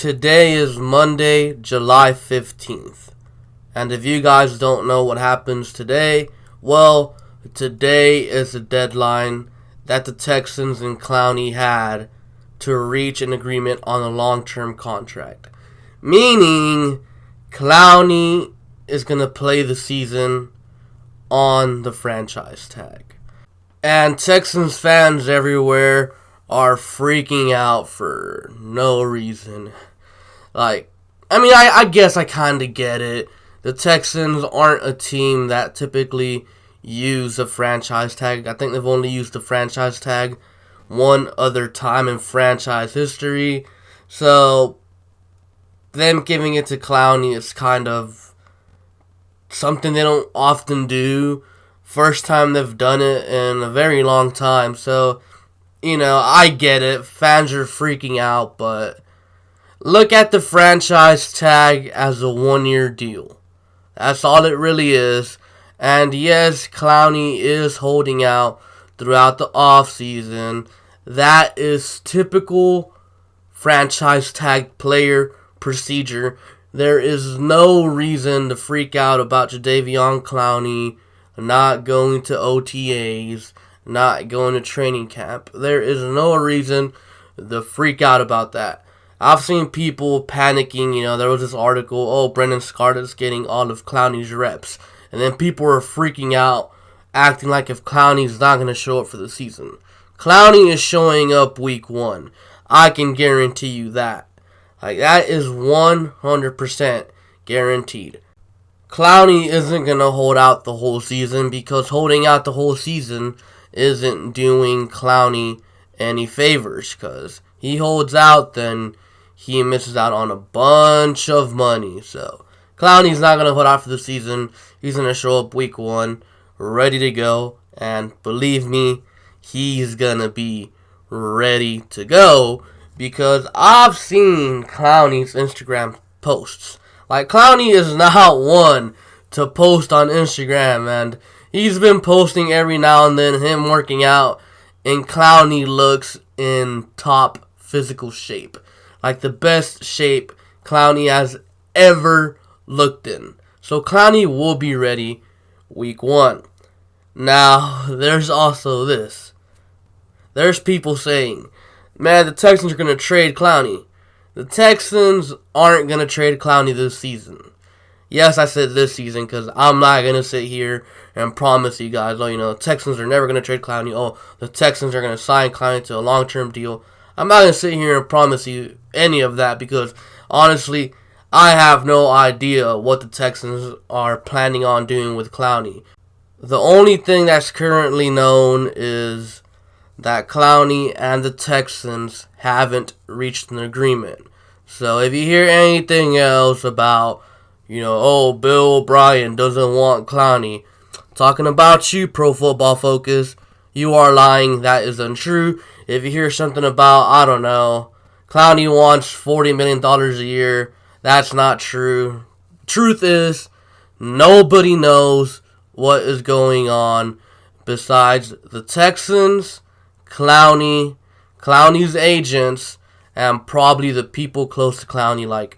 Today is Monday, July 15th. And if you guys don't know what happens today, well, today is the deadline that the Texans and Clowney had to reach an agreement on a long-term contract. Meaning, Clowney is going to play the season on the franchise tag. And Texans fans everywhere are freaking out for no reason. I guess I kind of get it. The Texans aren't a team that typically use a franchise tag. I think they've only used the franchise tag one other time in franchise history. So, them giving it to Clowney is kind of something they don't often do. First time they've done it in a very long time. So, I get it. Fans are freaking out, but look at the franchise tag as a one-year deal. That's all it really is. And yes, Clowney is holding out throughout the offseason. That is typical franchise tag player procedure. There is no reason to freak out about Jadeveon Clowney not going to OTAs, not going to training camp. There is no reason to freak out about that. I've seen people panicking. There was this article, Brendan Scarlett's getting all of Clowney's reps. And then people were freaking out, acting like if Clowney's not going to show up for the season. Clowney is showing up week 1. I can guarantee you that. That is 100% guaranteed. Clowney isn't going to hold out the whole season because holding out the whole season isn't doing Clowney any favors, because he holds out, then he misses out on a bunch of money. So Clowney's not going to hold out for the season. He's going to show up week 1 ready to go, and believe me, he's going to be ready to go, because I've seen Clowney's Instagram posts. Clowney is not one to post on Instagram, and he's been posting every now and then him working out, and Clowney looks in top physical shape. The best shape Clowney has ever looked in. So Clowney will be ready week 1. Now, there's also this. There's people saying, man, the Texans are going to trade Clowney. The Texans aren't going to trade Clowney this season. Yes, I said this season because I'm not going to sit here and promise you guys, the Texans are never going to trade Clowney. The Texans are going to sign Clowney to a long-term deal. I'm not going to sit here and promise you any of that because, honestly, I have no idea what the Texans are planning on doing with Clowney. The only thing that's currently known is that Clowney and the Texans haven't reached an agreement. So if you hear anything else about, Bill O'Brien doesn't want Clowney, talking about you, Pro Football Focus, you are lying. That is untrue. If you hear something about, Clowney wants $40 million a year, that's not true. Truth is, nobody knows what is going on besides the Texans, Clowney's agents, and probably the people close to Clowney,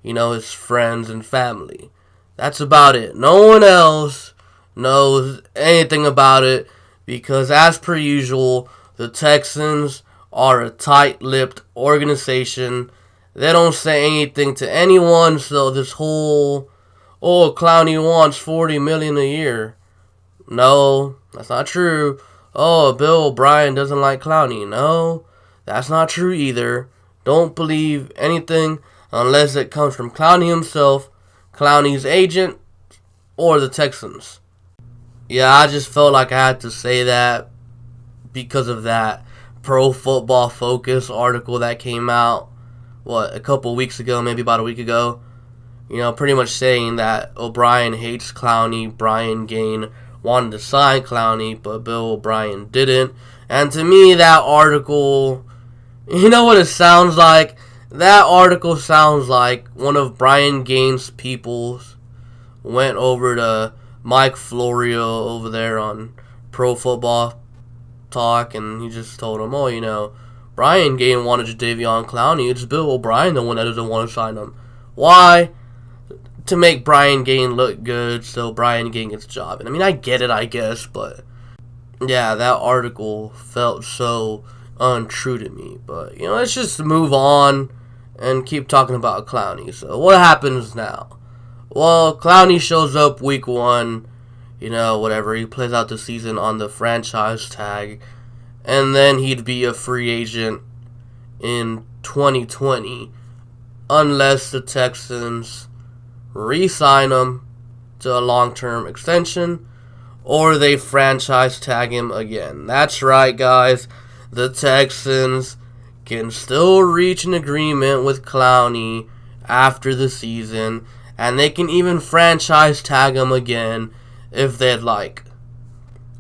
his friends and family. That's about it. No one else knows anything about it because, as per usual, the Texans are a tight-lipped organization. They don't say anything to anyone, so this whole, Clowney wants $40 million a year. No, that's not true. Bill O'Brien doesn't like Clowney. No, that's not true either. Don't believe anything unless it comes from Clowney himself, Clowney's agent, or the Texans. Yeah, I just felt like I had to say that because of that Pro Football Focus article that came out, a couple weeks ago, maybe about a week ago. Pretty much saying that O'Brien hates Clowney, Brian Gaine wanted to sign Clowney, but Bill O'Brien didn't. And to me, that article, you know what it sounds like? That article sounds like one of Brian Gaine's peoples went over to Mike Florio over there on Pro Football Talk, and he just told him, Brian Gain wanted Jadeveon Clowney. It's Bill O'Brien the one that doesn't want to sign him. Why? To make Brian Gain look good so Brian Gain gets a job. And I mean, I get it, I guess, but yeah, that article felt so untrue to me. But, let's just move on and keep talking about Clowney. So, what happens now? Well, Clowney shows up week 1, whatever. He plays out the season on the franchise tag. And then he'd be a free agent in 2020 unless the Texans re-sign him to a long-term extension or they franchise tag him again. That's right, guys. The Texans can still reach an agreement with Clowney after the season, and they can even franchise tag him again if they'd like.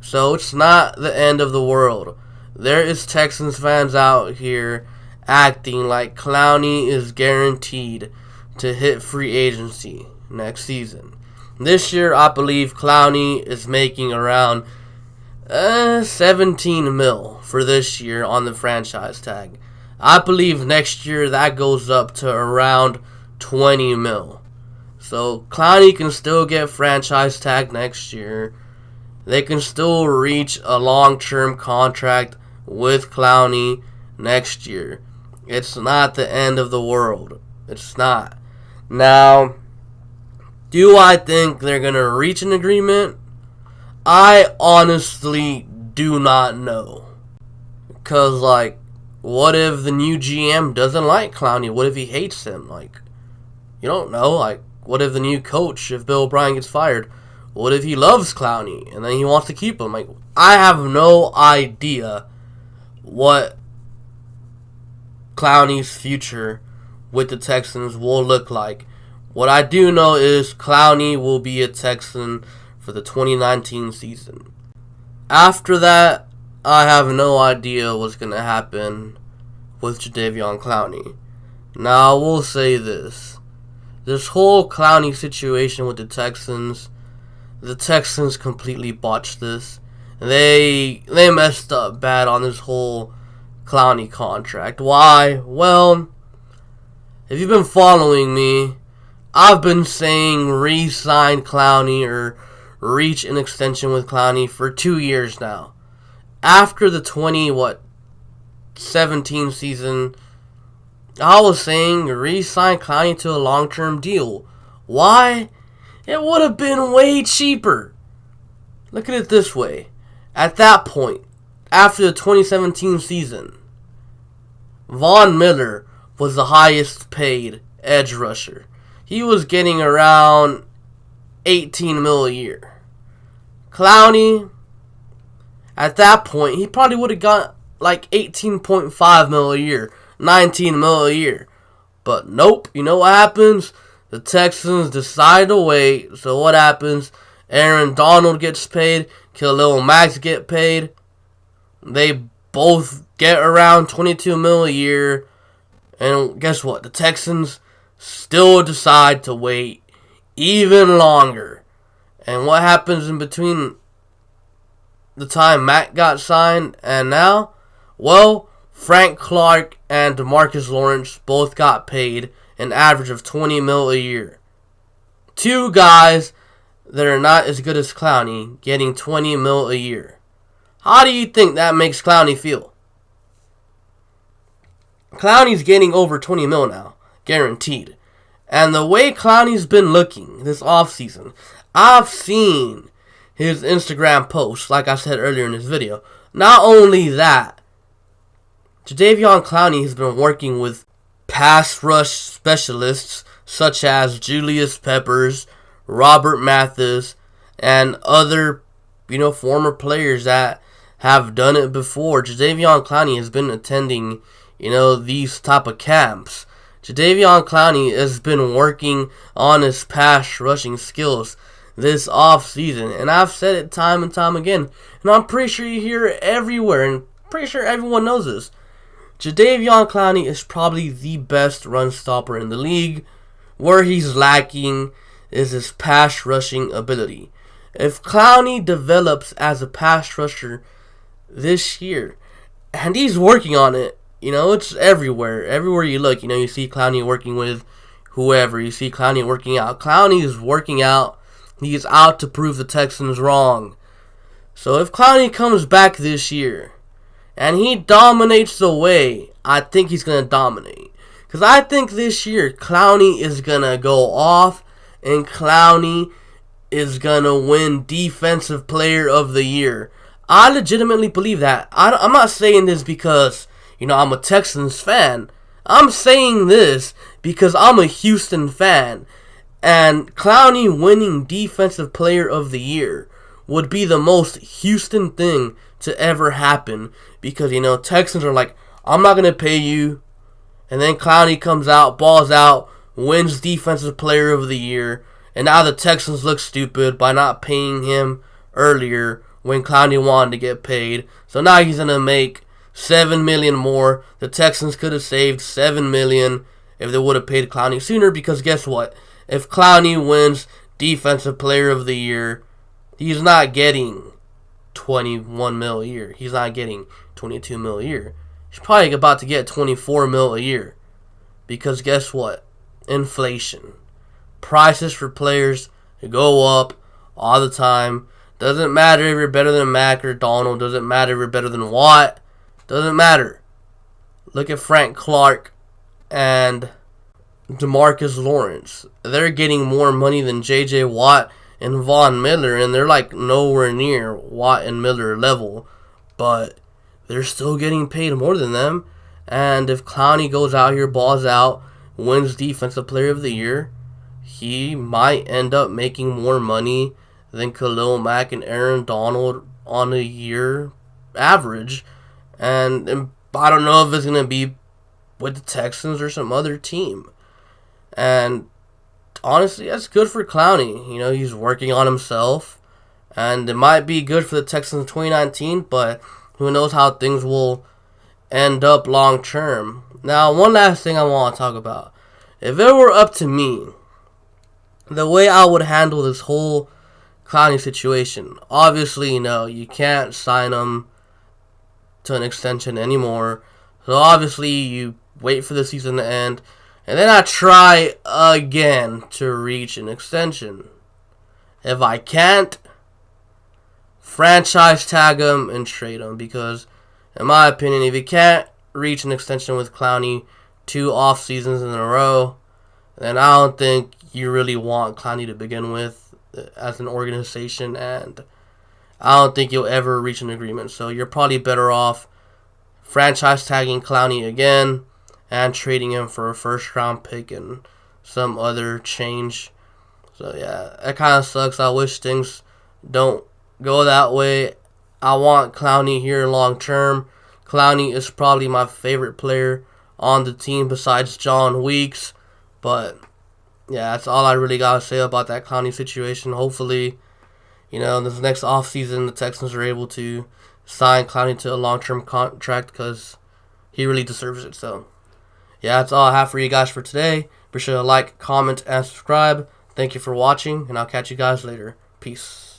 So it's not the end of the world. There is Texans fans out here acting like Clowney is guaranteed to hit free agency next season. This year, I believe Clowney is making around 17 mil for this year on the franchise tag. I believe next year that goes up to around 20 mil. So Clowney can still get franchise tag next year. They can still reach a long-term contract with Clowney next year. It's not the end of the world. It's not. Now, do I think they're going to reach an agreement? I honestly do not know. Because, what if the new GM doesn't like Clowney? What if he hates him? You don't know. What if the new coach, if Bill O'Brien gets fired, what if he loves Clowney and then he wants to keep him? I have no idea what Clowney's future with the Texans will look like. What I do know is Clowney will be a Texan for the 2019 season. After that, I have no idea what's going to happen with Jadeveon Clowney. Now, I will say this. This whole Clowney situation with the Texans completely botched this. They messed up bad on this whole Clowney contract. Why? Well, if you've been following me, I've been saying re-sign Clowney or reach an extension with Clowney for 2 years now. After the 2017 season, I was saying re-sign Clowney to a long-term deal. Why? It would have been way cheaper. Look at it this way. At that point, after the 2017 season, Von Miller was the highest paid edge rusher. He was getting around 18 mil a year. Clowney, at that point, he probably would have got 18.5 mil a year, 19 mil a year. But nope, you know what happens? The Texans decide to wait. So what happens? Aaron Donald gets paid. Khalil Mack get paid. They both get around 22 mil a year. And guess what? The Texans still decide to wait even longer. And what happens in between the time Mack got signed and now? Well, Frank Clark and DeMarcus Lawrence both got paid an average of 20 mil a year. Two guys that are not as good as Clowney getting 20 mil a year. How do you think that makes Clowney feel? Clowney's getting over 20 mil now, guaranteed. And the way Clowney's been looking this offseason, I've seen his Instagram posts, like I said earlier in this video. Not only that, Jadeveon Clowney has been working with pass rush specialists such as Julius Peppers, Robert Mathis, and other, former players that have done it before. Jadeveon Clowney has been attending, these type of camps. Jadeveon Clowney has been working on his pass rushing skills this offseason. And I've said it time and time again. And I'm pretty sure you hear it everywhere. And pretty sure everyone knows this. Jadeveon Clowney is probably the best run stopper in the league. Where he's lacking is his pass rushing ability. If Clowney develops as a pass rusher this year, and he's working on it, it's everywhere. Everywhere you look, you see Clowney working with whoever. You see Clowney working out. Clowney is working out. He's out to prove the Texans wrong. So if Clowney comes back this year and he dominates the way I think he's going to dominate, because I think this year Clowney is going to go off and Clowney is going to win Defensive Player of the Year. I legitimately believe that. I'm not saying this because, I'm a Texans fan. I'm saying this because I'm a Houston fan. And Clowney winning Defensive Player of the Year would be the most Houston thing to ever happen. Because, Texans are like, I'm not going to pay you. And then Clowney comes out, balls out, wins Defensive Player of the Year. And now the Texans look stupid by not paying him earlier when Clowney wanted to get paid. So now he's going to make $7 million more. The Texans could have saved $7 million if they would have paid Clowney sooner. Because guess what? If Clowney wins Defensive Player of the Year, he's not getting $21 million a year. He's not getting $22 million a year. He's probably about to get $24 million a year. Because guess what? Inflation. Prices for players go up all the time. Doesn't matter if you're better than Mac or Donald. Doesn't matter if you're better than Watt. Doesn't matter. Look at Frank Clark and DeMarcus Lawrence. They're getting more money than J.J. Watt and Von Miller, and they're like nowhere near Watt and Miller level, but they're still getting paid more than them. And if Clowney goes out here, balls out, wins Defensive Player of the Year, he might end up making more money than Khalil Mack and Aaron Donald on a year average. And I don't know if it's going to be with the Texans or some other team. And honestly, that's good for Clowney. He's working on himself. And it might be good for the Texans in 2019, but who knows how things will end up long term. Now, one last thing I want to talk about. If it were up to me, the way I would handle this whole Clowney situation, obviously, you can't sign him to an extension anymore. So obviously, you wait for the season to end. And then I try again to reach an extension. If I can't, franchise tag him and trade him. Because, in my opinion, if you can't reach an extension with Clowney 2 off seasons in a row, then I don't think you really want Clowney to begin with as an organization. And I don't think you'll ever reach an agreement. So you're probably better off franchise tagging Clowney again and trading him for a first-round pick and some other change. So, yeah, that kind of sucks. I wish things don't go that way. I want Clowney here long-term. Clowney is probably my favorite player on the team besides John Weeks. But, yeah, that's all I really got to say about that Clowney situation. Hopefully, this next offseason, the Texans are able to sign Clowney to a long-term contract because he really deserves it. So, yeah, that's all I have for you guys for today. Be sure to like, comment, and subscribe. Thank you for watching, and I'll catch you guys later. Peace.